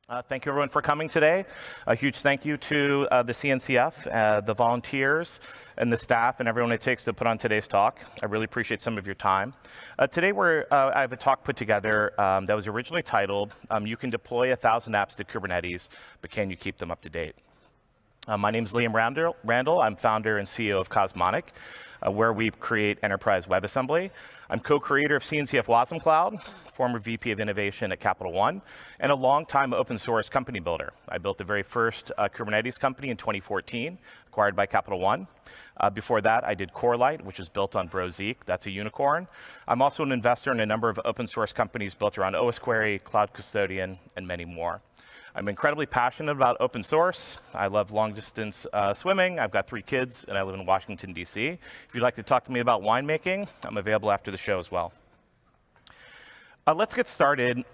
Thank you, everyone, for coming today. A huge thank you to the CNCF, the volunteers, and the staff, and everyone it takes to put on today's talk. I really appreciate some of your time. Today, I have a talk put together that was originally titled, You Can Deploy 1,000 Apps to Kubernetes, but Can You Keep Them Up to Date? My name is Liam Randall. I'm founder and CEO of Cosmonic, where we create enterprise WebAssembly. I'm co-creator of CNCF wasmCloud, former VP of Innovation at Capital One, and a longtime open source company builder. I built the very first Kubernetes company in 2014, acquired by Capital One. Before that, I did Corelight, which is built on Brozeek. That's a unicorn. I'm also an investor in a number of open source companies built around OS Query, Cloud Custodian, and many more. I'm incredibly passionate about open source. I love long distance swimming. I've got 3 kids, and I live in Washington, D.C. If you'd like to talk to me about winemaking, I'm available after the show as well. Let's get started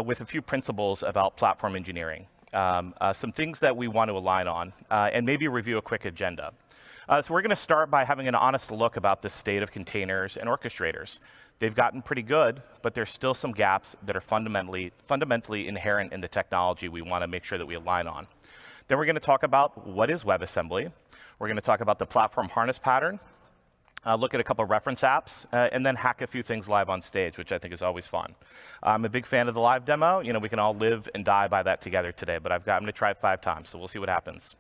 with a few principles about platform engineering, some things that we want to align on, and maybe review a quick agenda. So we're going to start by having an honest look about the state of containers and orchestrators. They've gotten pretty good, but there's still some gaps that are fundamentally inherent in the technology we want to make sure that we align on. Then we're going to talk about what is WebAssembly. We're going to talk about the platform harness pattern, look at a couple of reference apps, and then hack a few things live on stage, which I think is always fun. I'm a big fan of the live demo. You know, we can all live and die by that together today, but I'm going to try it 5 times, so we'll see what happens.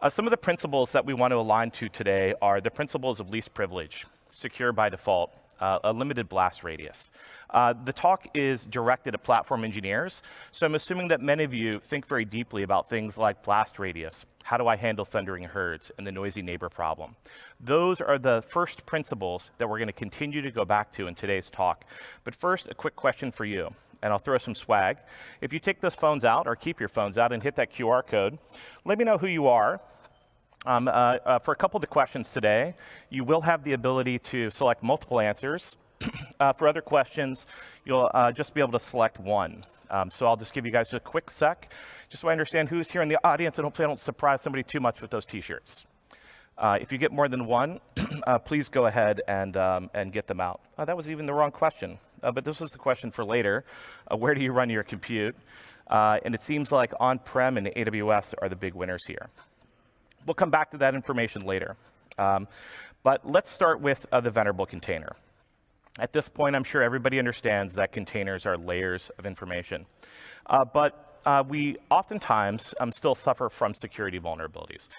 Some of the principles that we want to align to today are the principles of least privilege, secure by default, a limited blast radius. The talk is directed at platform engineers, so I'm assuming that many of you think very deeply about things like blast radius, how do I handle thundering herds, and the noisy neighbor problem. Those are the first principles that we're going to continue to go back to in today's talk. But first, a quick question for you, and I'll throw some swag. If you take those phones out, or keep your phones out, and hit that QR code, let me know who you are. For a couple of the questions today, you will have the ability to select multiple answers. For other questions, you'll just be able to select one. So I'll just give you guys a quick sec, just so I understand who's here in the audience, and hopefully I don't surprise somebody too much with those t-shirts. If you get more than one, please go ahead and get them out. That was even the wrong question, but this was the question for later. Where do you run your compute? And it seems like on-prem and AWS are the big winners here. We'll come back to that information later. But let's start with the venerable container. At this point, I'm sure everybody understands that containers are layers of information. But we oftentimes still suffer from security vulnerabilities.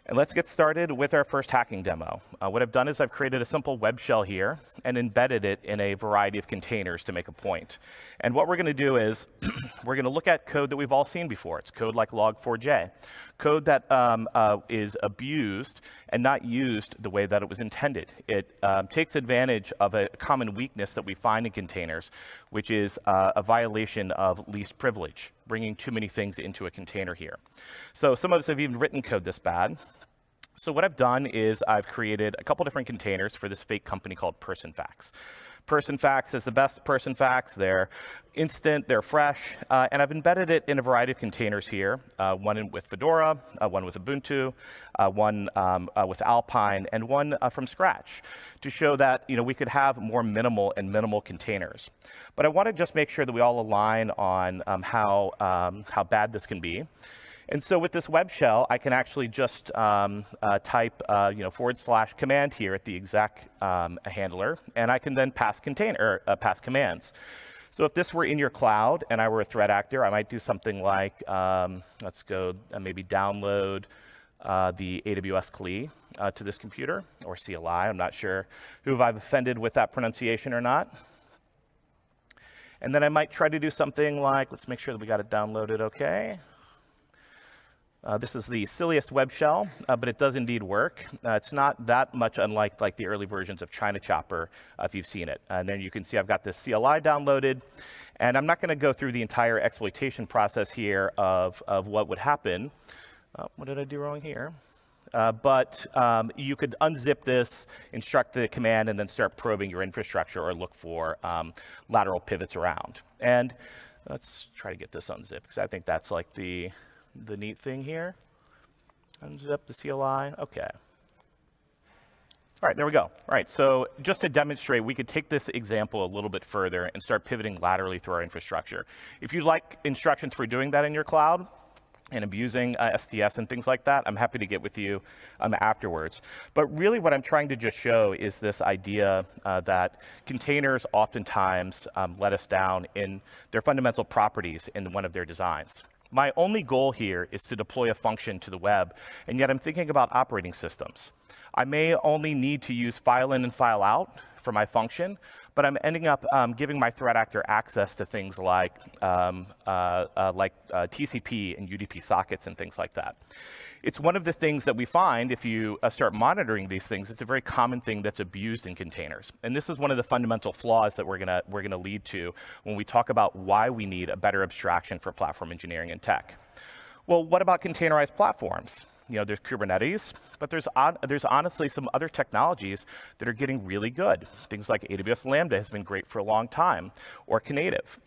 And let's get started with our first hacking demo. What I've done is I've created a simple web shell here and embedded it in a variety of containers to make a point. And what we're going to do is we're going to look at code that we've all seen before. It's code like log4j, code that is abused and not used the way that it was intended. It takes advantage of a common weakness that we find in containers, which is a violation of least privilege, bringing too many things into a container here. So some of us have even written code this bad. So what I've done is I've created a couple different containers for this fake company called PersonFacts. PersonFacts is the best PersonFacts. They're instant, they're fresh, and I've embedded it in a variety of containers here, one with Fedora, one with Ubuntu, one with Alpine, and one from scratch to show that we could have more minimal containers. But I want to just make sure that we all align on how bad this can be. And so with this web shell, I can actually just type / command here at the exec handler, and I can then pass commands. So if this were in your cloud and I were a threat actor, I might do something like, let's go maybe download the AWS CLI to this computer, or CLI. I'm not sure who I've offended with that pronunciation or not. And then I might try to do something like, let's make sure that we got it downloaded okay. This is the silliest web shell, but it does indeed work. It's not that much unlike the early versions of China Chopper, if you've seen it. And then you can see I've got this CLI downloaded, and I'm not going to go through the entire exploitation process here of what would happen. What did I do wrong here? But you could unzip this, instruct the command, and then start probing your infrastructure or look for lateral pivots around. And let's try to get this unzipped, because I think that's like the neat thing here. Unzip the CLI. Okay. All right, there we go. All right, so just to demonstrate, we could take this example a little bit further and start pivoting laterally through our infrastructure. If you'd like instructions for doing that in your cloud, and abusing STS and things like that, I'm happy to get with you afterwards. But really what I'm trying to just show is this idea that containers oftentimes let us down in their fundamental properties in one of their designs. My only goal here is to deploy a function to the web, and yet I'm thinking about operating systems. I may only need to use file in and file out for my function, but I'm ending up giving my threat actor access to things like TCP and UDP sockets and things like that. It's one of the things that we find if you start monitoring these things. It's a very common thing that's abused in containers, and this is one of the fundamental flaws that we're gonna lead to when we talk about why we need a better abstraction for platform engineering and tech. Well, what about containerized platforms? You know, there's Kubernetes, but there's honestly some other technologies that are getting really good. Things like AWS Lambda has been great for a long time, or Knative.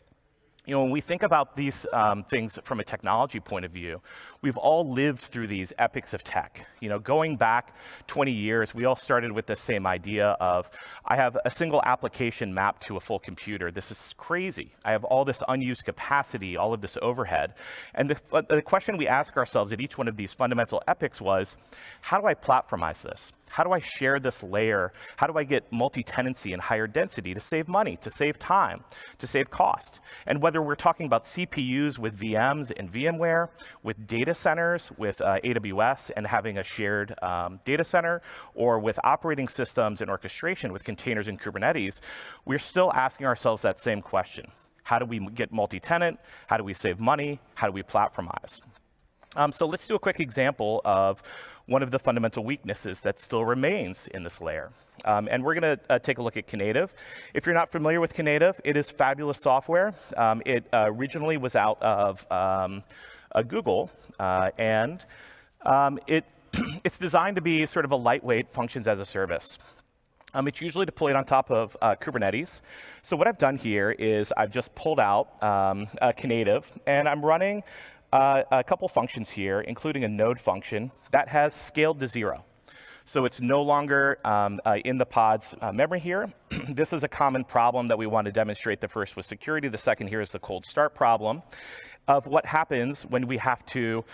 You know, when we think about these things from a technology point of view, we've all lived through these epics of tech. You know, going back 20 years, we all started with the same idea of, I have a single application mapped to a full computer. This is crazy. I have all this unused capacity, all of this overhead. And the question we ask ourselves at each one of these fundamental epics was, how do I platformize this? How do I share this layer? How do I get multi-tenancy and higher density to save money, to save time, to save cost? And whether we're talking about CPUs with VMs and VMware, with data centers, with AWS and having a shared data center, or with operating systems and orchestration with containers and Kubernetes, we're still asking ourselves that same question. How do we get multi-tenant? How do we save money? How do we platformize? So let's do a quick example of one of the fundamental weaknesses that still remains in this layer. And we're going to take a look at Knative. If you're not familiar with Knative, it is fabulous software. It originally was out of Google, and it's designed to be sort of a lightweight functions as a service. It's usually deployed on top of Kubernetes. So what I've done here is I've just pulled out Knative, and I'm running a couple functions here, including a node function that has scaled to 0. So it's no longer in the pod's memory here. This is a common problem that we want to demonstrate. The first was security. The second here is the cold start problem of what happens when we have to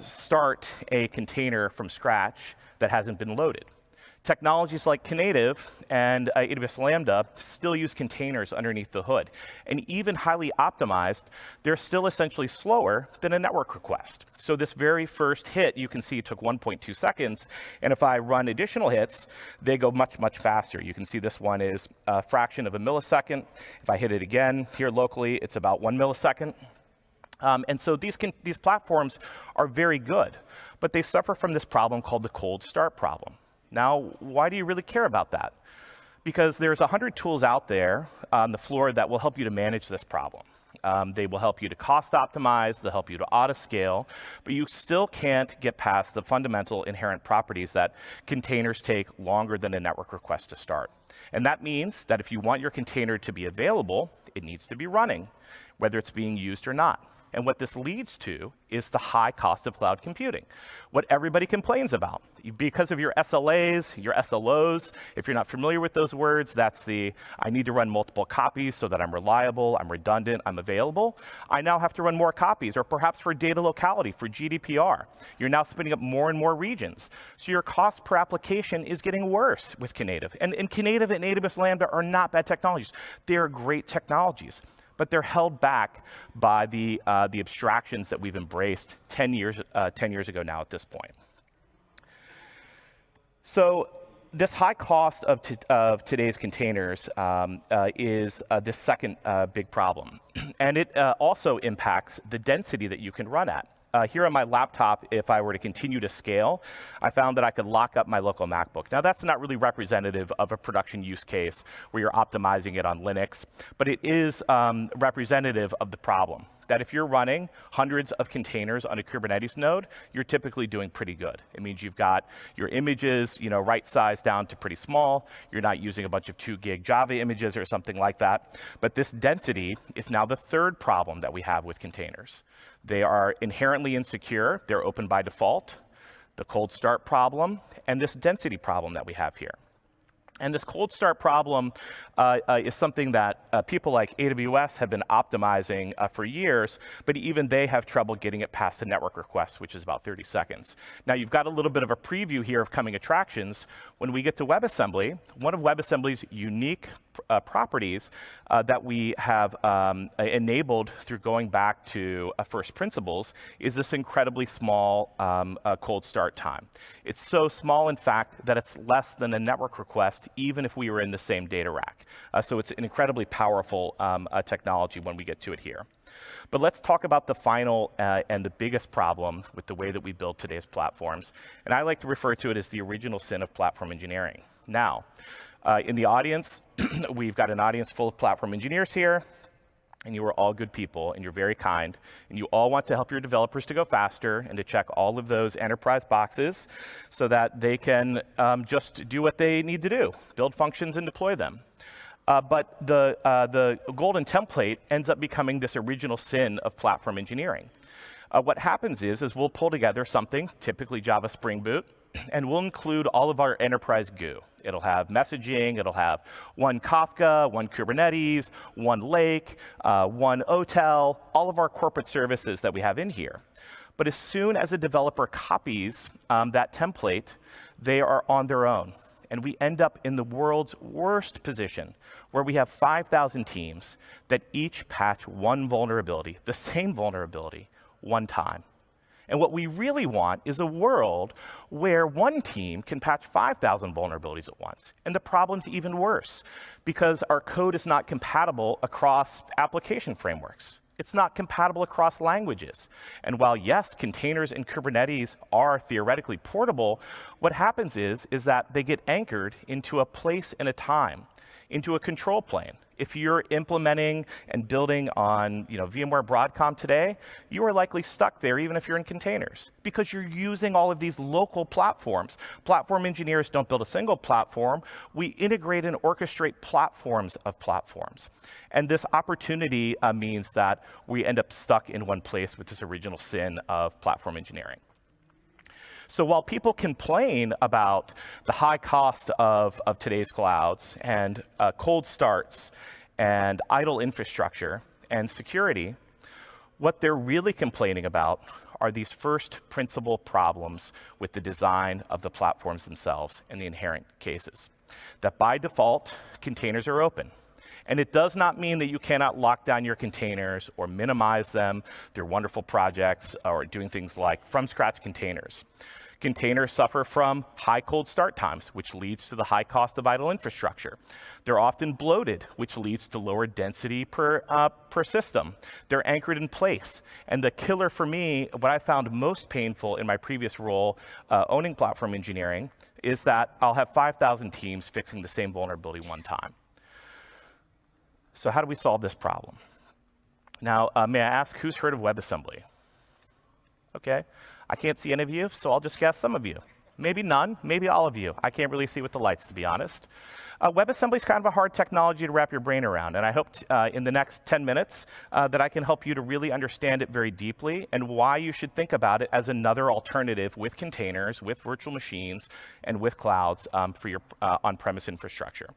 start a container from scratch that hasn't been loaded. Technologies like Knative and AWS Lambda still use containers underneath the hood. And even highly optimized, they're still essentially slower than a network request. So this very first hit, you can see it took 1.2 seconds. And if I run additional hits, they go much, much faster. You can see this one is a fraction of a millisecond. If I hit it again here locally, it's about 1 millisecond. And so these platforms are very good, but they suffer from this problem called the cold start problem. Now, why do you really care about that? Because there's 100 tools out there on the floor that will help you to manage this problem. They will help you to cost optimize, they'll help you to auto-scale, but you still can't get past the fundamental inherent properties that containers take longer than a network request to start. And that means that if you want your container to be available, it needs to be running, whether it's being used or not. And what this leads to is the high cost of cloud computing, what everybody complains about. Because of your SLAs, your SLOs, if you're not familiar with those words, that's I need to run multiple copies so that I'm reliable, I'm redundant, I'm available. I now have to run more copies, or perhaps for data locality, for GDPR. You're now spinning up more and more regions. So your cost per application is getting worse with Knative. And Knative and AWS Lambda are not bad technologies. They're great technologies, but they're held back by the abstractions that we've embraced 10 years ago now at this point. So this high cost of today's containers is this second big problem. And it also impacts the density that you can run at. Here on my laptop, if I were to continue to scale, I found that I could lock up my local MacBook. Now, that's not really representative of a production use case where you're optimizing it on Linux, but it is representative of the problem. That if you're running hundreds of containers on a Kubernetes node, you're typically doing pretty good. It means you've got your images, right sized down to pretty small. You're not using a bunch of 2 gig Java images or something like that. But this density is now the third problem that we have with containers. They are inherently insecure. They're open by default. The cold start problem, and this density problem that we have here. And this cold start problem is something that people like AWS have been optimizing for years, but even they have trouble getting it past a network request, which is about 30 seconds. Now, you've got a little bit of a preview here of coming attractions. When we get to WebAssembly, one of WebAssembly's unique properties that we have enabled through going back to first principles is this incredibly small cold start time. It's so small, in fact, that it's less than a network request, even if we were in the same data rack. So it's an incredibly powerful technology when we get to it here. But let's talk about the final and the biggest problem with the way that we build today's platforms. And I like to refer to it as the original sin of platform engineering. Now, in the audience, we've got an audience full of platform engineers here, and you are all good people, and you're very kind, and you all want to help your developers to go faster and to check all of those enterprise boxes so that they can just do what they need to do, build functions and deploy them. But the golden template ends up becoming this original sin of platform engineering. What happens is we'll pull together something, typically Java Spring Boot, and we'll include all of our enterprise goo. It'll have messaging, it'll have one Kafka, one Kubernetes, one Lake, one OTel, all of our corporate services that we have in here. But as soon as a developer copies that template, they are on their own. And we end up in the world's worst position, where we have 5,000 teams that each patch one vulnerability, the same vulnerability, one time. And what we really want is a world where one team can patch 5,000 vulnerabilities at once. And the problem's even worse, because our code is not compatible across application frameworks. It's not compatible across languages. And while, yes, containers and Kubernetes are theoretically portable, what happens is that they get anchored into a place and a time, into a control plane. If you're implementing and building on VMware Broadcom today, you are likely stuck there even if you're in containers, because you're using all of these local platforms. Platform engineers don't build a single platform. We integrate and orchestrate platforms of platforms. And this opportunity means that we end up stuck in one place with this original sin of platform engineering. So while people complain about the high cost of today's clouds and cold starts and idle infrastructure and security, what they're really complaining about are these first principle problems with the design of the platforms themselves and the inherent cases. That by default, containers are open. And it does not mean that you cannot lock down your containers or minimize them through wonderful projects or doing things like from scratch containers. Containers suffer from high cold start times, which leads to the high cost of idle infrastructure. They're often bloated, which leads to lower density per system. They're anchored in place. And the killer for me, what I found most painful in my previous role owning platform engineering, is that I'll have 5,000 teams fixing the same vulnerability one time. So how do we solve this problem? Now, may I ask, who's heard of WebAssembly? Okay, I can't see any of you, so I'll just guess some of you. Maybe none, maybe all of you. I can't really see with the lights, to be honest. WebAssembly is kind of a hard technology to wrap your brain around, and I hope in the next 10 minutes that I can help you to really understand it very deeply and why you should think about it as another alternative with containers, with virtual machines, and with clouds for your on-premise infrastructure.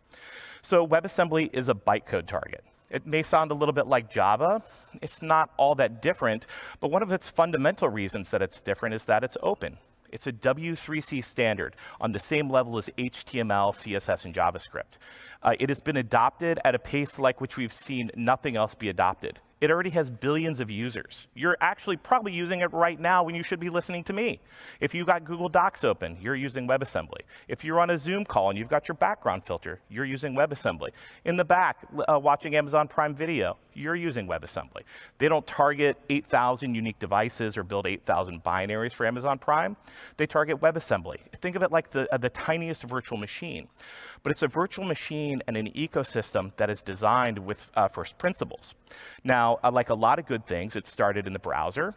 So WebAssembly is a bytecode target. It may sound a little bit like Java. It's not all that different, but one of its fundamental reasons that it's different is that it's open. It's a W3C standard on the same level as HTML, CSS, and JavaScript. It has been adopted at a pace like which we've seen nothing else be adopted. It already has billions of users. You're actually probably using it right now when you should be listening to me. If you've got Google Docs open, you're using WebAssembly. If you're on a Zoom call and you've got your background filter, you're using WebAssembly. In the back, watching Amazon Prime Video, you're using WebAssembly. They don't target 8,000 unique devices or build 8,000 binaries for Amazon Prime. They target WebAssembly. Think of it like the tiniest virtual machine. But it's a virtual machine and an ecosystem that is designed with first principles. Now, like a lot of good things, it started in the browser.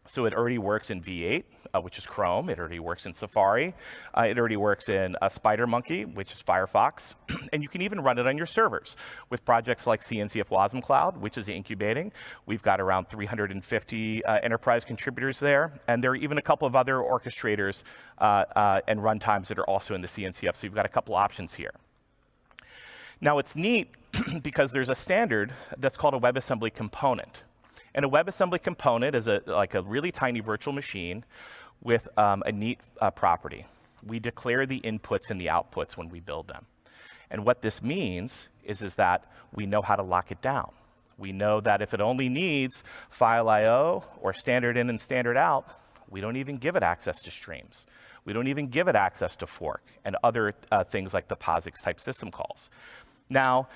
So it already works in V8, which is Chrome. It already works in Safari. It already works in SpiderMonkey, which is Firefox. And you can even run it on your servers with projects like CNCF wasmCloud, which is incubating. We've got around 350 enterprise contributors there. And there are even a couple of other orchestrators and runtimes that are also in the CNCF. So you've got a couple options here. Now it's neat because there's a standard that's called a WebAssembly component. And a WebAssembly component is like a really tiny virtual machine with a neat property. We declare the inputs and the outputs when we build them. And what this means is that we know how to lock it down. We know that if it only needs file I/O or standard in and standard out, we don't even give it access to streams. We don't even give it access to fork and other things like the POSIX type system calls. Now,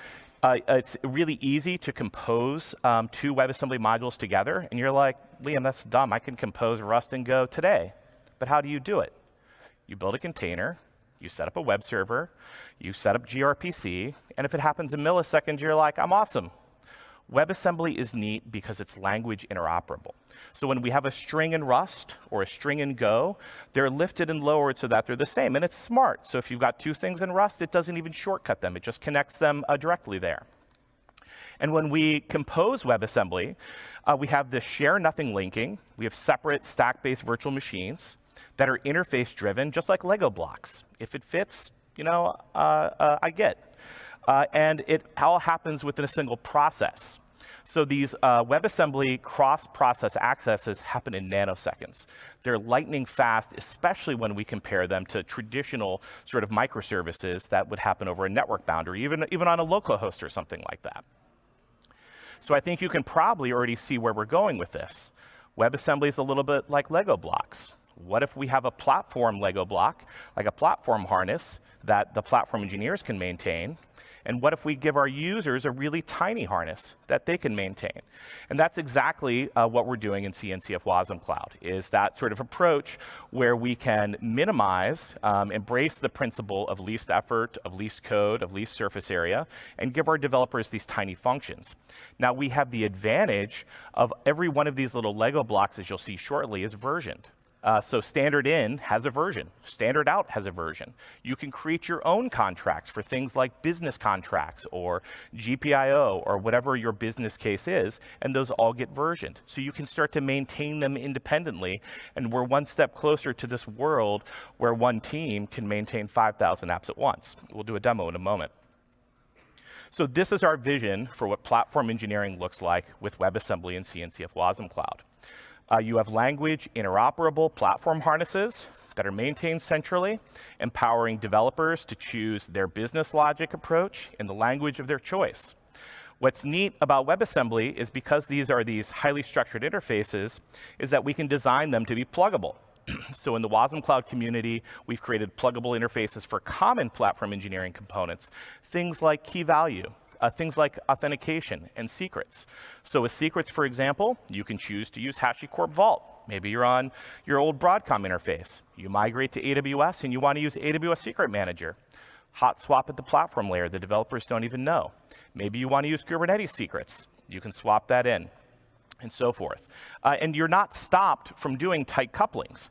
it's really easy to compose two WebAssembly modules together, and you're like, Liam, that's dumb. I can compose Rust and Go today. But how do you do it? You build a container, you set up a web server, you set up gRPC, and if it happens in milliseconds, you're like, I'm awesome. WebAssembly is neat because it's language interoperable. So when we have a string in Rust or a string in Go, they're lifted and lowered so that they're the same, and it's smart. So if you've got two things in Rust, it doesn't even shortcut them. It just connects them directly there. And when we compose WebAssembly, we have this share nothing linking. We have separate stack-based virtual machines that are interface-driven, just like Lego blocks. If it fits, I get. And it all happens within a single process. So these WebAssembly cross-process accesses happen in nanoseconds. They're lightning fast, especially when we compare them to traditional sort of microservices that would happen over a network boundary, even on a localhost or something like that. So I think you can probably already see where we're going with this. WebAssembly is a little bit like Lego blocks. What if we have a platform Lego block, like a platform harness that the platform engineers can maintain? And what if we give our users a really tiny harness that they can maintain? And that's exactly what we're doing in CNCF wasmCloud, is that sort of approach where we can minimize, embrace the principle of least effort, of least code, of least surface area, and give our developers these tiny functions. Now we have the advantage of every one of these little Lego blocks, as you'll see shortly, is versioned. So standard in has a version, standard out has a version. You can create your own contracts for things like business contracts or GPIO or whatever your business case is, and those all get versioned. So you can start to maintain them independently, and we're one step closer to this world where one team can maintain 5,000 apps at once. We'll do a demo in a moment. So this is our vision for what platform engineering looks like with WebAssembly and CNCF wasmCloud. You have language interoperable platform harnesses that are maintained centrally, empowering developers to choose their business logic approach in the language of their choice. What's neat about WebAssembly is because these are these highly structured interfaces, is that we can design them to be pluggable. So in the wasmCloud community, we've created pluggable interfaces for common platform engineering components, things like key value, things like authentication and secrets. So with secrets, for example, you can choose to use HashiCorp Vault. Maybe you're on your old Broadcom interface. You migrate to AWS and you want to use AWS Secret Manager. Hot swap at the platform layer, the developers don't even know. Maybe you want to use Kubernetes secrets. You can swap that in, and so forth. And you're not stopped from doing tight couplings.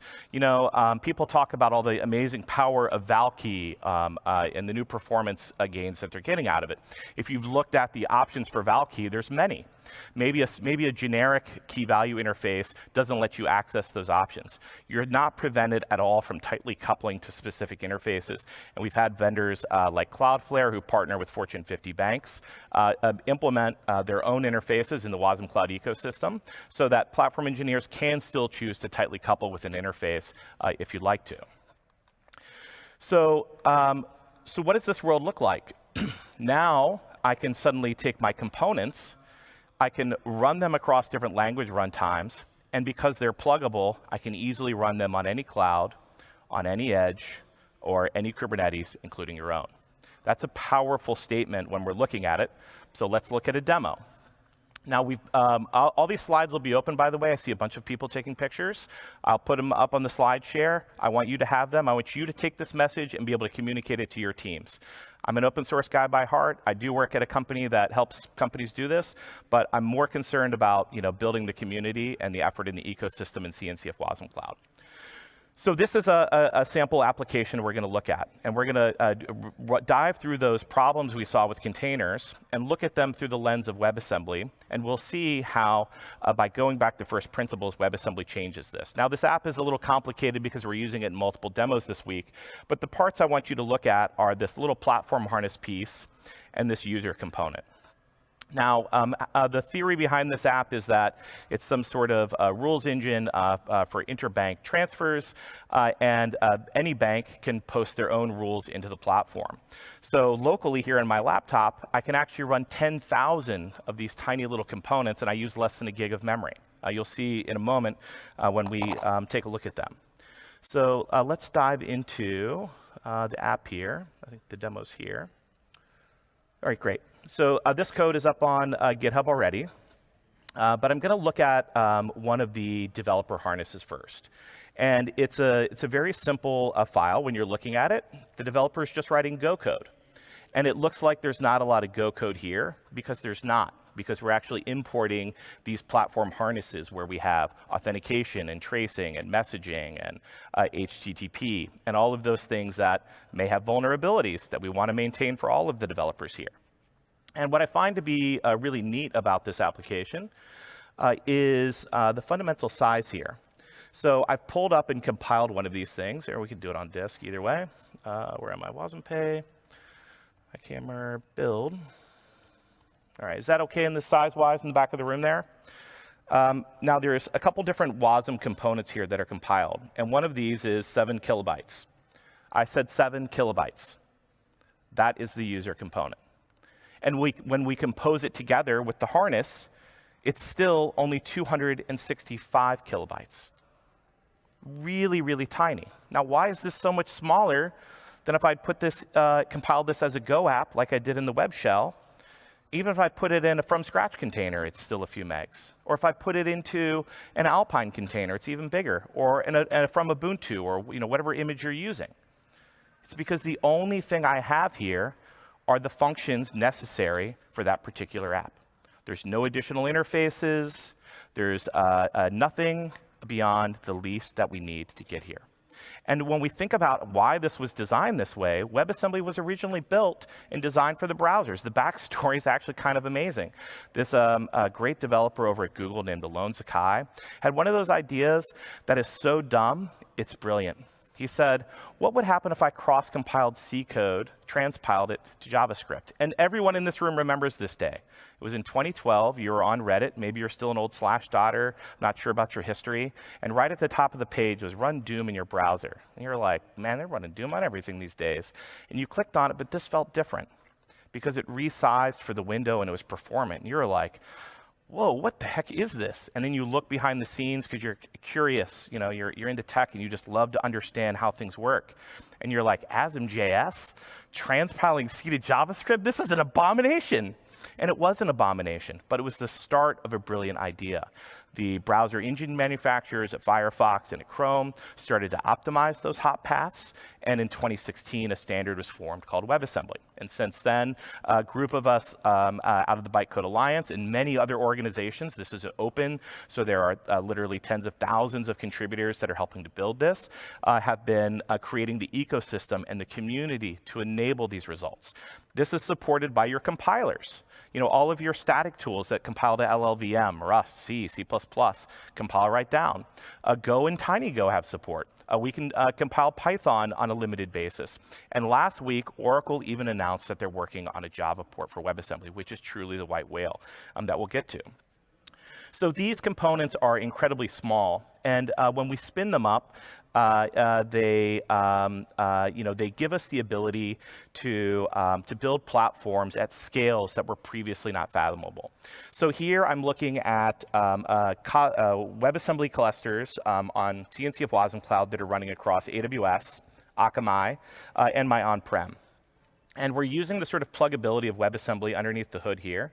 People talk about all the amazing power of Valkey and the new performance gains that they're getting out of it. If you've looked at the options for Valkey, there's many. Maybe a generic key value interface doesn't let you access those options. You're not prevented at all from tightly coupling to specific interfaces. And we've had vendors like Cloudflare, who partner with Fortune 50 banks, implement their own interfaces in the wasmCloud ecosystem so that platform engineers can still choose to tightly couple with an interface if you'd like to. So what does this world look like? Now I can suddenly take my components, I can run them across different language runtimes, and because they're pluggable, I can easily run them on any cloud, on any edge, or any Kubernetes, including your own. That's a powerful statement when we're looking at it. So let's look at a demo. Now, all these slides will be open, by the way. I see a bunch of people taking pictures. I'll put them up on the slide share. I want you to have them. I want you to take this message and be able to communicate it to your teams. I'm an open source guy by heart. I do work at a company that helps companies do this, but I'm more concerned about building the community and the effort in the ecosystem in CNCF wasmCloud. So this is a sample application we're going to look at, and we're going to dive through those problems we saw with containers and look at them through the lens of WebAssembly, and we'll see how, by going back to first principles, WebAssembly changes this. Now, this app is a little complicated because we're using it in multiple demos this week, but the parts I want you to look at are this little platform harness piece and this user component. Now, the theory behind this app is that it's some sort of rules engine for interbank transfers, and any bank can post their own rules into the platform. So locally here on my laptop, I can actually run 10,000 of these tiny little components, and I use less than a gig of memory. You'll see in a moment when we take a look at them. So let's dive into the app here. I think the demo's here. All right, great. So this code is up on GitHub already, but I'm going to look at one of the developer harnesses first. And it's a very simple file when you're looking at it. The developer is just writing Go code. And it looks like there's not a lot of Go code here because there's not, because we're actually importing these platform harnesses where we have authentication and tracing and messaging and HTTP and all of those things that may have vulnerabilities that we want to maintain for all of the developers here. And what I find to be really neat about this application is the fundamental size here. So I've pulled up and compiled one of these things, or we can do it on disk either way. Where am I? wasmPay, camera, build. All right, is that okay in the size-wise in the back of the room there? Now there's a couple different WASM components here that are compiled, and one of these is 7 kilobytes. I said 7 kilobytes. That is the user component. And when we compose it together with the harness, it's still only 265 kilobytes. Really, really tiny. Now, why is this so much smaller than if I'd put this, compiled this as a Go app like I did in the web shell? Even if I put it in a from-scratch container, it's still a few megs. Or if I put it into an Alpine container, it's even bigger. Or from Ubuntu, or whatever image you're using. It's because the only thing I have here are the functions necessary for that particular app. There's no additional interfaces. There's nothing beyond the least that we need to get here. And when we think about why this was designed this way, WebAssembly was originally built and designed for the browsers. The backstory is actually kind of amazing. This great developer over at Google named Alon Zakai had one of those ideas that is so dumb, it's brilliant. He said, what would happen if I cross-compiled C code, transpiled it to JavaScript? And everyone in this room remembers this day. It was in 2012. You were on Reddit. Maybe you're still an old Slashdot, not sure about your history. And right at the top of the page was run Doom in your browser. And you're like, man, they're running Doom on everything these days. And you clicked on it, but this felt different because it resized for the window and it was performant. And you're like, whoa, what the heck is this? And then you look behind the scenes because you're curious, you're into tech and you just love to understand how things work. And you're like, wasm.js, transpiling C to JavaScript, this is an abomination. And it was an abomination, but it was the start of a brilliant idea. The browser engine manufacturers at Firefox and at Chrome started to optimize those hot paths, and in 2016, a standard was formed called WebAssembly. And since then, a group of us out of the Bytecode Alliance and many other organizations, this is open, so there are literally tens of thousands of contributors that are helping to build this, have been creating the ecosystem and the community to enable these results. This is supported by your compilers. All of your static tools that compile to LLVM, Rust, C, C++, compile right down. Go and TinyGo have support. We can compile Python on a limited basis. And last week, Oracle even announced that they're working on a Java port for WebAssembly, which is truly the white whale that we'll get to. So these components are incredibly small, and when we spin them up, they give us the ability to build platforms at scales that were previously not fathomable. So here I'm looking at WebAssembly clusters on CNCF wasmCloud that are running across AWS, Akamai, and my on-prem. And we're using the sort of pluggability of WebAssembly underneath the hood here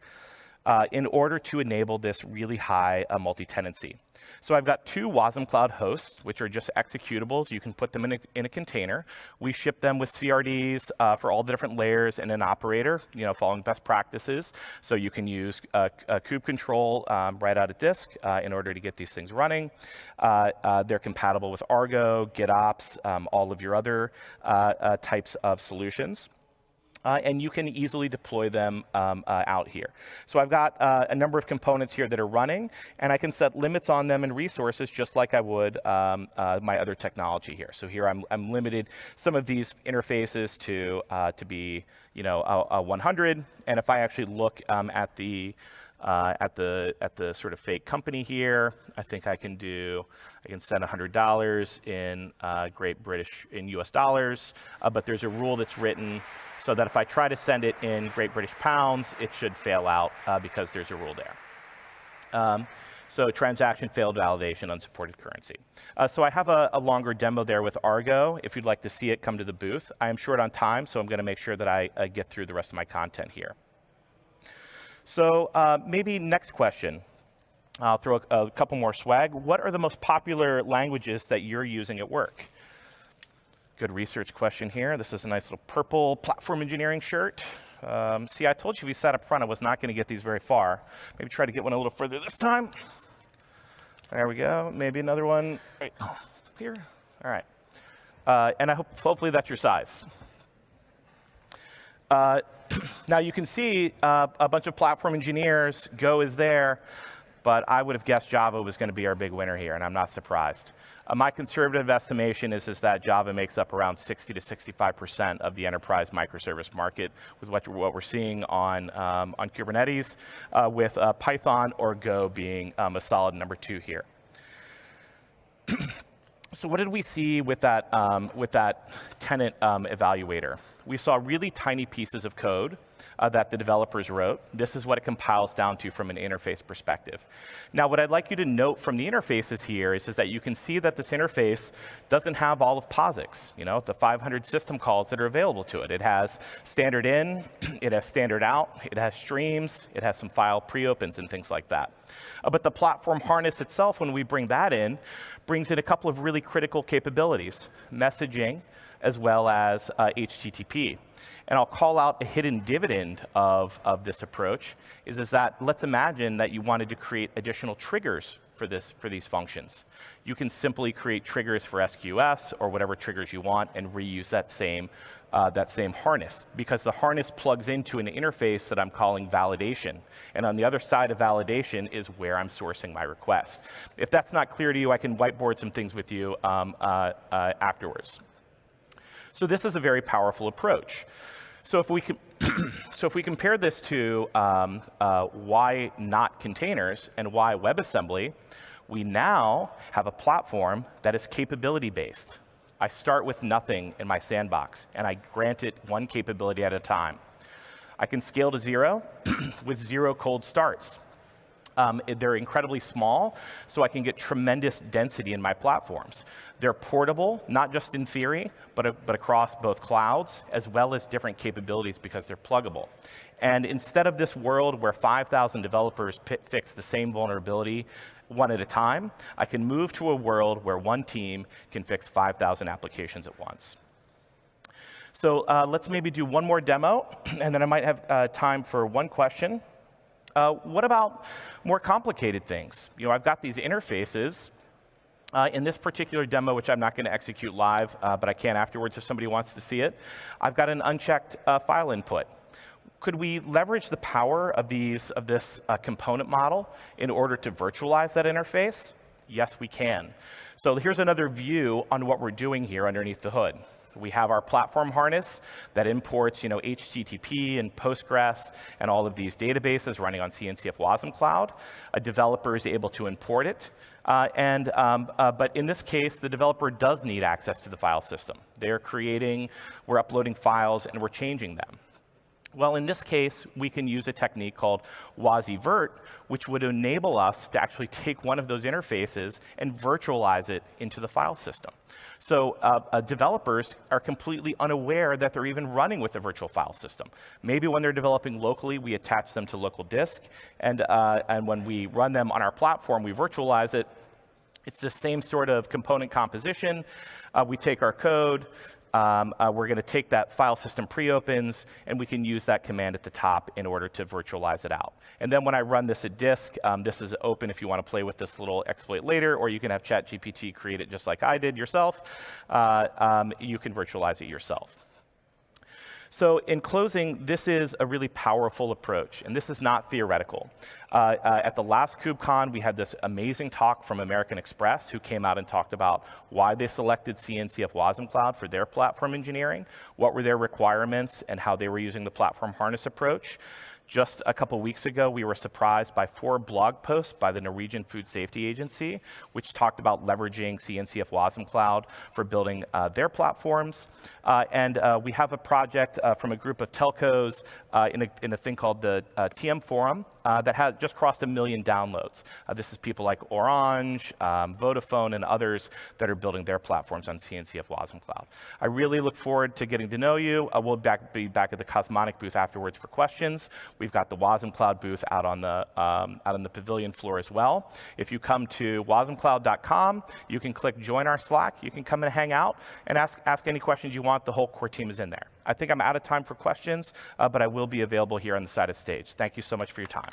in order to enable this really high multi-tenancy. So I've got two wasmCloud hosts, which are just executables. You can put them in a container. We ship them with CRDs for all the different layers and an operator, following best practices. So you can use kube control right out of disk in order to get these things running. They're compatible with Argo, GitOps, all of your other types of solutions. And you can easily deploy them out here. So I've got a number of components here that are running, and I can set limits on them and resources just like I would my other technology here. So here I'm limited some of these interfaces to be a 100, and if I actually look at the sort of fake company here, I think I can send $100 in US dollars, but there's a rule that's written so that if I try to send it in Great British pounds, it should fail out because there's a rule there. So transaction failed validation, unsupported currency. So I have a longer demo there with Argo. If you'd like to see it, come to the booth. I am short on time, so I'm going to make sure that I get through the rest of my content here. So maybe next question. I'll throw a couple more swag. What are the most popular languages that you're using at work? Good research question here. This is a nice little purple platform engineering shirt. See, I told you if you sat up front, I was not going to get these very far. Maybe try to get one a little further this time. There we go. Maybe another one right here. All right. And hopefully that's your size. Now you can see a bunch of platform engineers. Go is there, but I would have guessed Java was going to be our big winner here, and I'm not surprised. My conservative estimation is that Java makes up around 60 to 65% of the enterprise microservice market, with what we're seeing on Kubernetes, with Python or Go being a solid number 2 here. So what did we see with that tenant evaluator? We saw really tiny pieces of code that the developers wrote. This is what it compiles down to from an interface perspective. Now, what I'd like you to note from the interfaces here is that you can see that this interface doesn't have all of POSIX, the 500 system calls that are available to it. It has standard in, it has standard out, it has streams, it has some file pre-opens and things like that. But the platform harness itself, when we bring that in, brings in a couple of really critical capabilities, messaging, as well as HTTP. And I'll call out a hidden dividend of this approach is that let's imagine that you wanted to create additional triggers for these functions. You can simply create triggers for SQS or whatever triggers you want and reuse that same harness, because the harness plugs into an interface that I'm calling validation. And on the other side of validation is where I'm sourcing my request. If that's not clear to you, I can whiteboard some things with you afterwards. So this is a very powerful approach. So if we compare this to why not containers and why WebAssembly, we now have a platform that is capability-based. I start with nothing in my sandbox, and I grant it one capability at a time. I can scale to 0 with 0 cold starts. They're incredibly small, so I can get tremendous density in my platforms. They're portable, not just in theory, but across both clouds, as well as different capabilities because they're pluggable. And instead of this world where 5,000 developers fix the same vulnerability one at a time, I can move to a world where one team can fix 5,000 applications at once. So let's maybe do one more demo, and then I might have time for one question. What about more complicated things? I've got these interfaces. In this particular demo, which I'm not going to execute live, but I can afterwards if somebody wants to see it, I've got an unchecked file input. Could we leverage the power of this component model in order to virtualize that interface? Yes, we can. So here's another view on what we're doing here underneath the hood. We have our platform harness that imports, HTTP and Postgres and all of these databases running on CNCF wasmCloud. A developer is able to import it, but in this case, the developer does need access to the file system. We're uploading files, and we're changing them. Well, in this case, we can use a technique called wasvert, which would enable us to actually take one of those interfaces and virtualize it into the file system. So developers are completely unaware that they're even running with a virtual file system. Maybe when they're developing locally, we attach them to local disk, and when we run them on our platform, we virtualize it, It's the same sort of component composition. We take our code, we're going to take that file system pre-opens, and we can use that command at the top in order to virtualize it out. And then when I run this at disk, this is open if you want to play with this little exploit later, or you can have ChatGPT create it just like I did yourself. You can virtualize it yourself. So in closing, this is a really powerful approach, and this is not theoretical. At the last KubeCon, we had this amazing talk from American Express, who came out and talked about why they selected CNCF wasmCloud for their platform engineering, what were their requirements, and how they were using the platform harness approach. Just a couple weeks ago, we were surprised by 4 blog posts by the Norwegian Food Safety Agency, which talked about leveraging CNCF wasmCloud for building their platforms. And we have a project from a group of telcos in a thing called the TM Forum that has just crossed 1 million downloads. This is people like Orange, Vodafone, and others that are building their platforms on CNCF wasmCloud. I really look forward to getting to know you. We'll be back at the Cosmonic booth afterwards for questions. We've got the wasmCloud booth out on the pavilion floor as well. If you come to wasmCloud.com, you can click join our Slack. You can come and hang out and ask any questions you want. The whole core team is in there. I think I'm out of time for questions, but I will be available here on the side of stage. Thank you so much for your time.